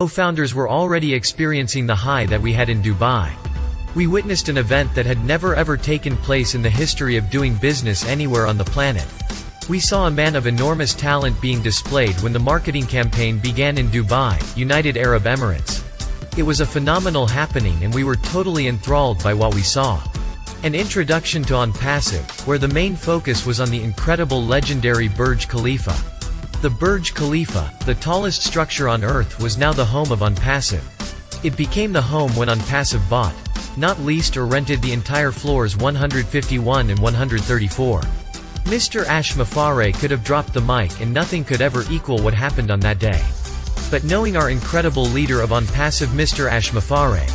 Co-founders were already experiencing the high that we had in Dubai. We witnessed an event that had never ever taken place in the history of doing business anywhere on the planet. We saw a man of enormous talent being displayed when the marketing campaign began in Dubai, United Arab Emirates. It was a phenomenal happening and we were totally enthralled by what we saw. An introduction to ONPASSIVE, where the main focus was on the incredible legendary Burj Khalifa. The Burj Khalifa, the tallest structure on Earth, was now the home of ONPASSIVE. It became the home when ONPASSIVE bought, not leased or rented the entire floors 151 and 134. Mr. Ash Mafare could have dropped the mic and nothing could ever equal what happened on that day. But knowing our incredible leader of ONPASSIVE, Mr. Ash Mafare,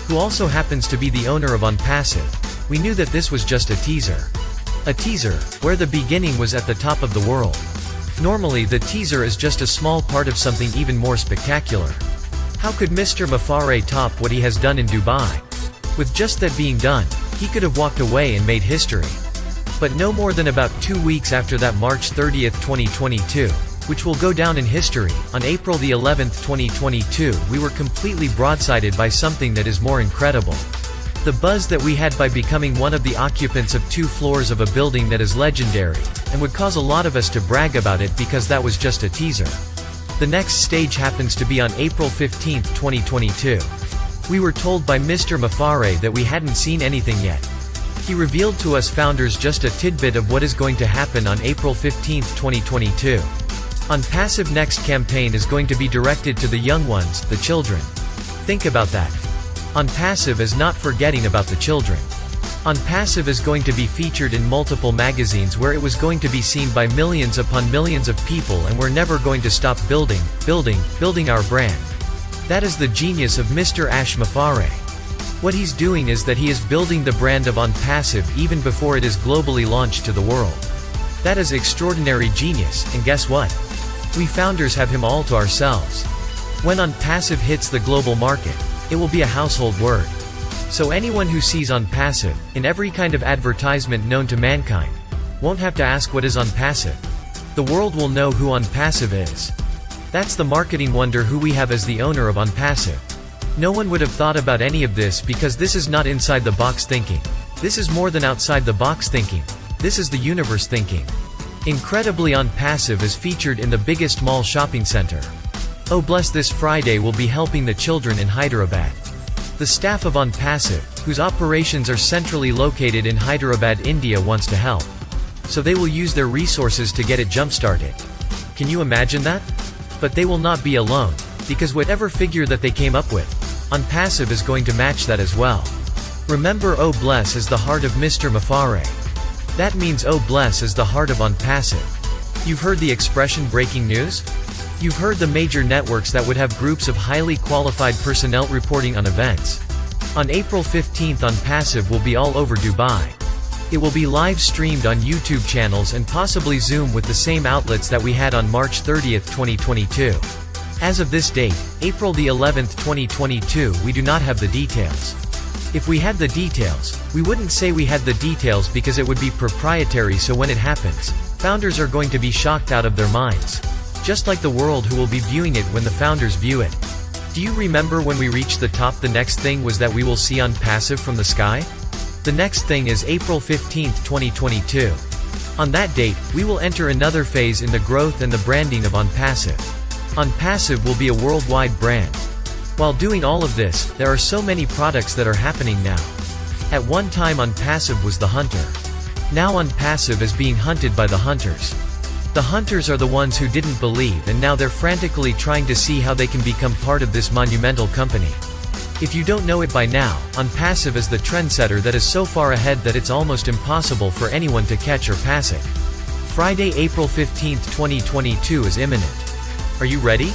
who also happens to be the owner of ONPASSIVE, we knew that this was just a teaser. A teaser, where the beginning was at the top of the world. Normally the teaser is just a small part of something even more spectacular. How could Mr. Mafare top what he has done in Dubai? With just that being done, he could have walked away and made history. But no more than about 2 weeks after that, March 30th, 2022, which will go down in history, on April the 11th, 2022, we were completely broadsided by something that is more incredible. The buzz that we had by becoming one of the occupants of 2 floors of a building that is legendary, and would cause a lot of us to brag about it because that was just a teaser. The next stage happens to be on April 15th, 2022. We were told by Mr. Mafare that we hadn't seen anything yet. He revealed to us founders just a tidbit of what is going to happen on April 15th, 2022. ONPASSIVE next campaign is going to be directed to the young ones, the children. Think about that. ONPASSIVE is not forgetting about the children. ONPASSIVE is going to be featured in multiple magazines where it was going to be seen by millions upon millions of people, and we're never going to stop building our brand. That is the genius of Mr. Ash Mafare. What he's doing is that he is building the brand of ONPASSIVE even before it is globally launched to the world. That is extraordinary genius, and guess what? We founders have him all to ourselves. When ONPASSIVE hits the global market, it will be a household word. So anyone who sees ONPASSIVE, in every kind of advertisement known to mankind, won't have to ask what is ONPASSIVE. The world will know who ONPASSIVE is. That's the marketing wonder who we have as the owner of ONPASSIVE. No one would have thought about any of this because this is not inside the box thinking. This is more than outside the box thinking. This is the universe thinking. Incredibly, ONPASSIVE is featured in the biggest mall shopping center. Oh bless, this Friday will be helping the children in Hyderabad. The staff of ONPASSIVE, whose operations are centrally located in Hyderabad, India, wants to help. So they will use their resources to get it jump-started. Can you imagine that? But they will not be alone, because whatever figure that they came up with, ONPASSIVE is going to match that as well. Remember, oh bless is the heart of Mr. Mafare. That means oh bless is the heart of ONPASSIVE. You've heard the expression breaking news? You've heard the major networks that would have groups of highly qualified personnel reporting on events. On April 15th, ONPASSIVE will be all over Dubai. It will be live streamed on YouTube channels and possibly Zoom with the same outlets that we had on March 30th, 2022. As of this date, April the 11th, 2022, we do not have the details. If we had the details, we wouldn't say we had the details because it would be proprietary, so when it happens, founders are going to be shocked out of their minds. Just like the world who will be viewing it when the founders view it. Do you remember when we reached the top, the next thing was that we will see ONPASSIVE from the sky? The next thing is April 15th, 2022. On that date, we will enter another phase in the growth and the branding of ONPASSIVE. ONPASSIVE will be a worldwide brand. While doing all of this, there are so many products that are happening now. At one time ONPASSIVE was the hunter. Now ONPASSIVE is being hunted by the hunters. The hunters are the ones who didn't believe, and now they're frantically trying to see how they can become part of this monumental company. If you don't know it by now, ONPASSIVE is the trendsetter that is so far ahead that it's almost impossible for anyone to catch or pass it. Friday, April 15th, 2022 is imminent. Are you ready?